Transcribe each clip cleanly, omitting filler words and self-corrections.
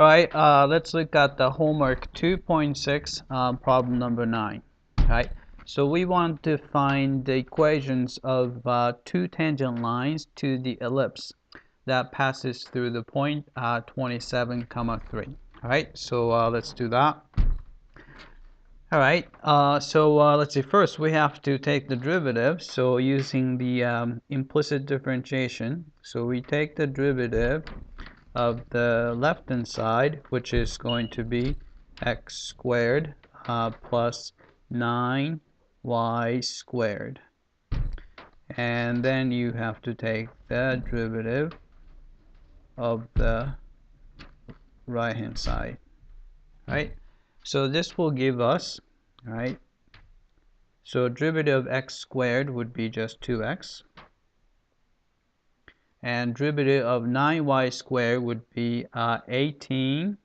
All right, let's look at the homework 2.6, problem number 9. All right, so we want to find the equations of two tangent lines to the ellipse that passes through the point 27, 3. All right, so let's do that. All right, let's see. First, we have to take the derivative. So using the implicit differentiation, so we take the derivative of the left hand side, which is going to be x squared plus 9y squared, and then you have to take the derivative of the right hand side, right? So this will give us, right, so derivative of x squared would be just 2x, and derivative of 9y squared would be 18y,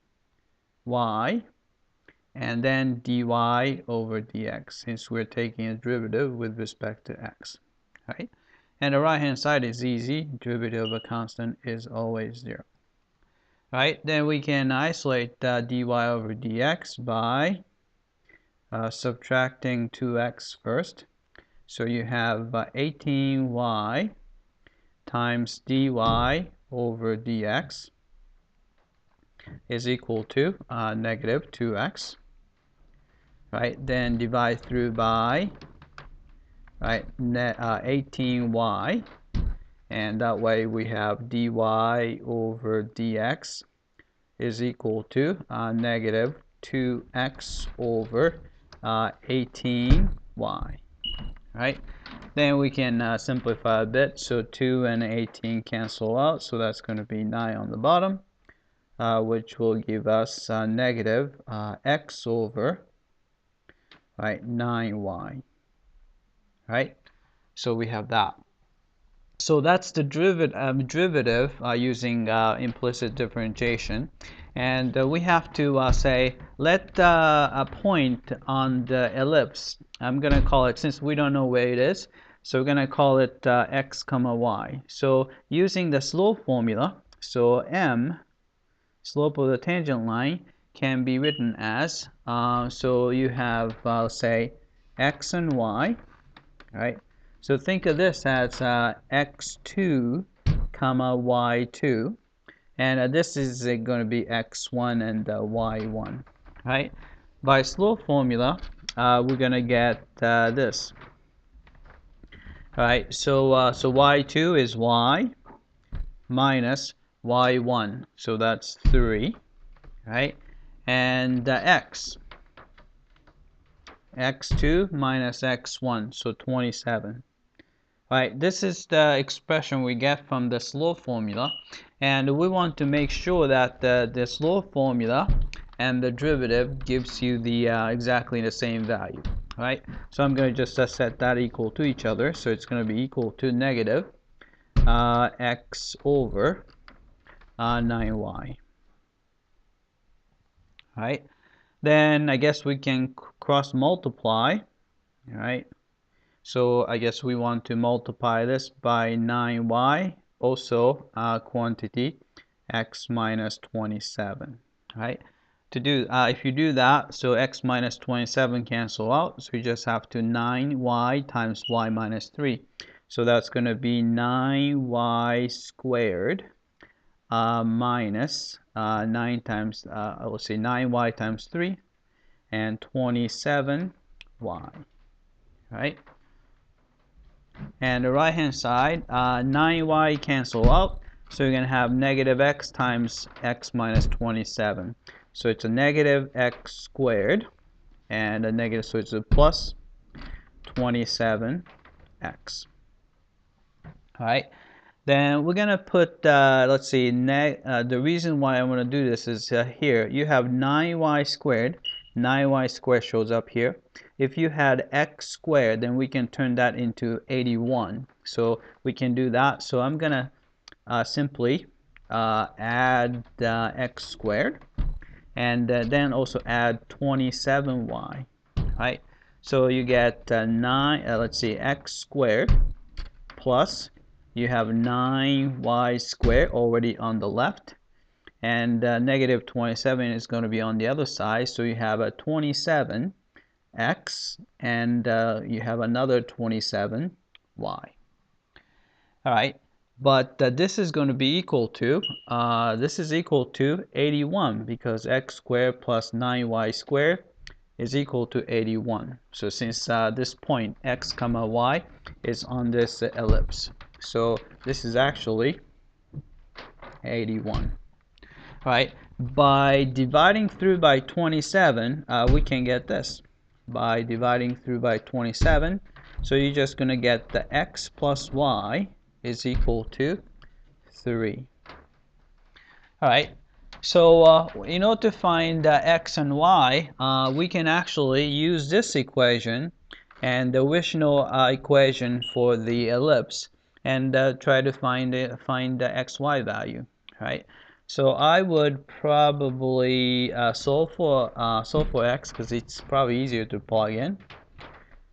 and then dy over dx, since we're taking a derivative with respect to x, right? And the right hand side is easy. Derivative of a constant is always 0, right? Then we can isolate dy over dx by subtracting 2x first. So you have 18y times dy over dx is equal to negative 2x, right? Then divide through by, right, 18y, and that way we have dy over dx is equal to negative 2x over 18y, right? Then we can simplify a bit. So 2 and 18 cancel out, so that's going to be 9 on the bottom, which will give us negative x over, right, 9y, right? So we have that. So that's the derivative using implicit differentiation. And we have to say, let a point on the ellipse, I'm going to call it, since we don't know where it is, so we're going to call it x comma y. So using the slope formula, so m, slope of the tangent line, can be written as, so you have, say, x and y, right? So think of this as x2 comma y2, and this is going to be x1 and y1, right? By slope formula, we're going to get this, right? So y2 is y minus y1, so that's 3, right? And x2 minus x1, so 27. Right, this is the expression we get from the slope formula, and we want to make sure that the slope formula and the derivative gives you the exactly the same value, right? So I'm going to just set that equal to each other, so it's going to be equal to negative x over 9y, right? Then I guess we can cross multiply, right? So I guess we want to multiply this by 9y, also quantity x minus 27, right? To do, if you do that, so x minus 27 cancel out, so you just have to 9y times y minus 3. So that's going to be 9y squared minus 9 times, I will say 9y times 3, and 27y, right? And the right hand side, 9y cancel out, so you're going to have negative x times x minus 27. So it's a negative x squared, and a negative, so it's a plus 27x. Alright, then we're going to put, let's see, the reason why I want to do this is here, you have 9y squared. 9y squared shows up here. If you had x squared, then we can turn that into 81. So we can do that. So I'm going to simply add x squared, and then also add 27y, right? So you get let's see, x squared plus, you have 9y squared already on the left, and negative 27 is going to be on the other side, so you have a 27x, and you have another 27y. Alright, but this is going to be equal to, this is equal to 81, because x squared plus 9y squared is equal to 81. So since this point x comma y is on this ellipse, so this is actually 81. Right? By dividing through by 27, we can get this. By dividing through by 27, so you're just going to get the x plus y is equal to 3. Alright, so in order to find x and y, we can actually use this equation and the original equation for the ellipse and try to find the xy value. Right? So I would probably solve for x, because it's probably easier to plug in.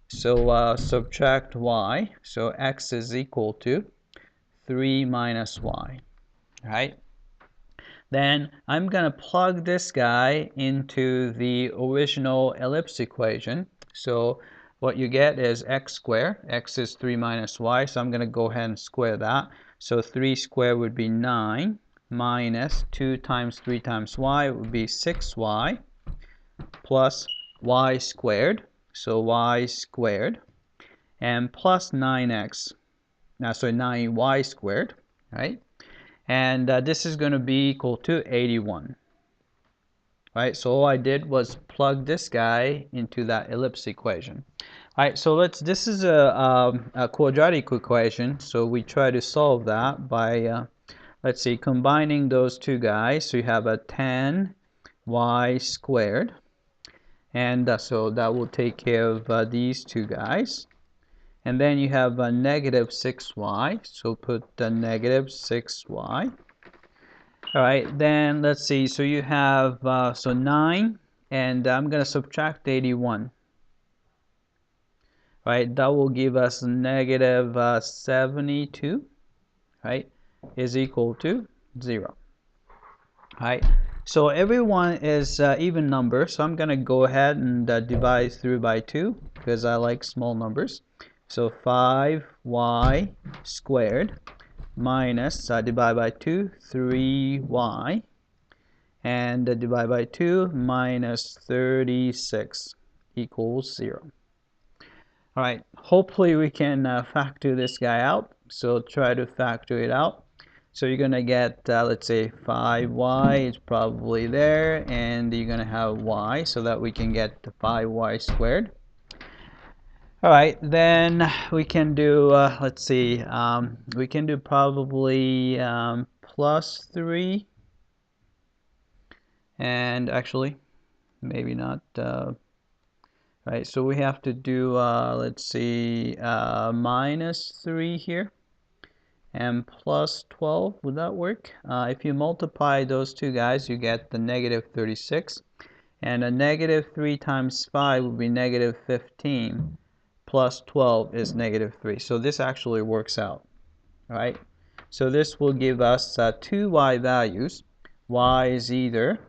So subtract y, so x is equal to 3 minus y. Right? Then I'm going to plug this guy into the original ellipse equation. So what you get is x squared. X is 3 minus y, so I'm going to go ahead and square that. So 3 squared would be 9, minus 2 times 3 times y would be 6y, plus y squared. So y squared, and plus 9x. Now, so 9y squared, right? And this is going to be equal to 81. Right, so all I did was plug this guy into that ellipse equation. All right, so this is a quadratic equation, so we try to solve that by, let's see, combining those two guys. So you have a 10y squared, and so that will take care of these two guys. And then you have a negative 6y, so put the negative 6y. All right, then let's see, so you have, so 9, and I'm going to subtract 81. Right, that will give us negative 72, right, is equal to 0. Right, so everyone is even number, so I'm going to go ahead and divide through by 2, because I like small numbers. So 5y squared minus, divide by 2, 3y, and divide by 2 minus 36 equals 0. Alright, hopefully we can factor this guy out. So try to factor it out. So you're going to get, let's say 5y is probably there, and you're going to have y, so that we can get the 5y squared. Alright, then we can do, let's see, we can do probably plus 3, and actually, maybe not, right, so we have to do, let's see, minus 3 here, and plus 12, would that work? If you multiply those two guys, you get the negative 36, and a negative 3 times 5 would be negative 15, plus 12 is negative 3. So this actually works out, right? So this will give us two y values. Y is either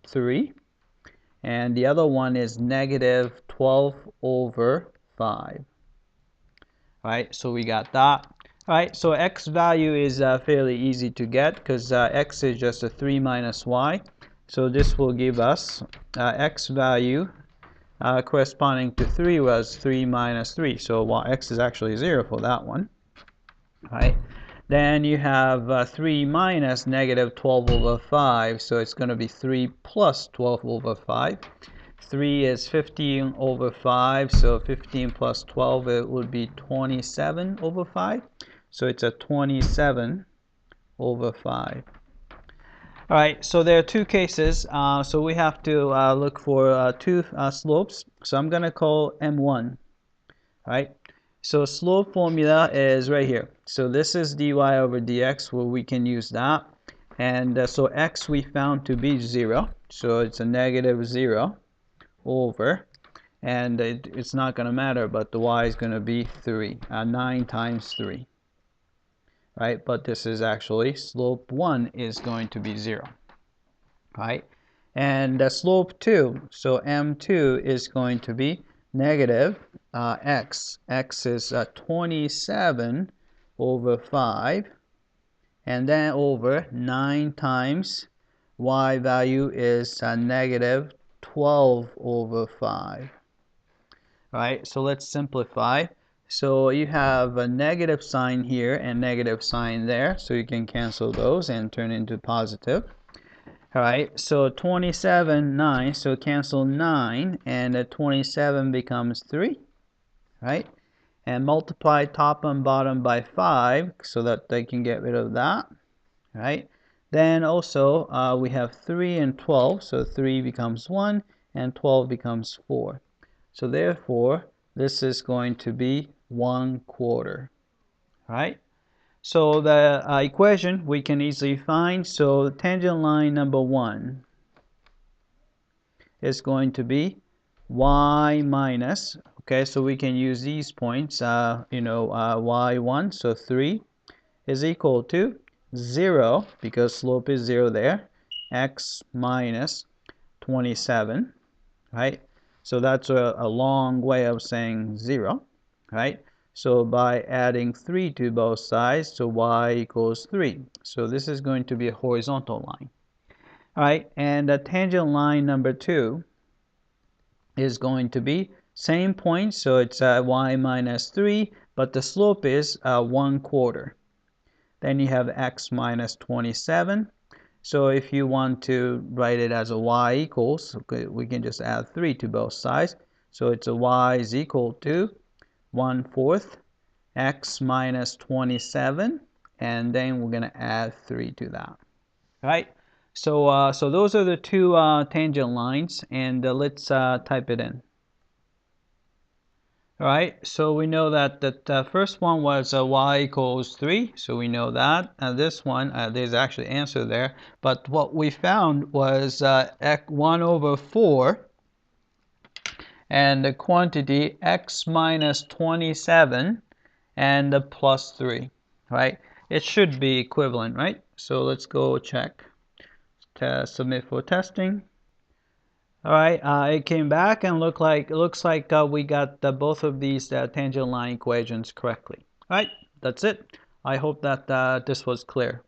3, and the other one is negative 12 over 5. Right, so we got that. Alright, so x value is fairly easy to get, because x is just a 3 minus y. So this will give us x value corresponding to 3 was 3 minus 3. So x is actually 0 for that one. Right. Then you have 3 minus negative 12 over 5. So it's going to be 3 plus 12 over 5. 3 is 15 over 5. So 15 plus 12, it would be 27 over 5. So it's a 27 over 5. All right, so there are two cases. So we have to look for two slopes. So I'm going to call M1. All right, so slope formula is right here. So this is dy over dx, where we can use that. And so x we found to be 0. So it's a negative 0 over. And it's not going to matter, but the y is going to be 3. 9 times 3. right? But this is actually slope 1 is going to be 0, right? And slope 2, so M2 is going to be negative x. X is 27 over 5, and then over 9 times y value is negative 12 over 5. Right, so let's simplify. So you have a negative sign here and negative sign there, so you can cancel those and turn into positive. All right, so 27, 9, so cancel 9, and 27 becomes 3, right? And multiply top and bottom by 5 so that they can get rid of that, right? Then also we have 3 and 12, so 3 becomes 1 and 12 becomes 4. So therefore, this is going to be 1/4, right? So the equation we can easily find. So tangent line number 1 is going to be y minus, okay, so we can use these points, y1, so 3 is equal to 0, because slope is 0 there, x minus 27, right? So that's a long way of saying 0, right? So by adding 3 to both sides, so y equals 3. So this is going to be a horizontal line. All right, and the tangent line number 2 is going to be same point, so it's y minus 3, but the slope is 1/4. Then you have x minus 27. So if you want to write it as a y equals, okay, we can just add 3 to both sides. So it's a y is equal to 1/4 x minus 27, and then we're going to add 3 to that. Right? So so those are the two tangent lines, and let's type it in. All right, so we know that the first one was y equals 3, so we know that. And this one, there's actually answer there, but what we found was 1 over 4, and the quantity x minus 27, and the plus 3, right? It should be equivalent, right? So let's go check. Submit for testing. All right, it came back and looks like we got both of these tangent line equations correctly. All right, that's it. I hope that this was clear.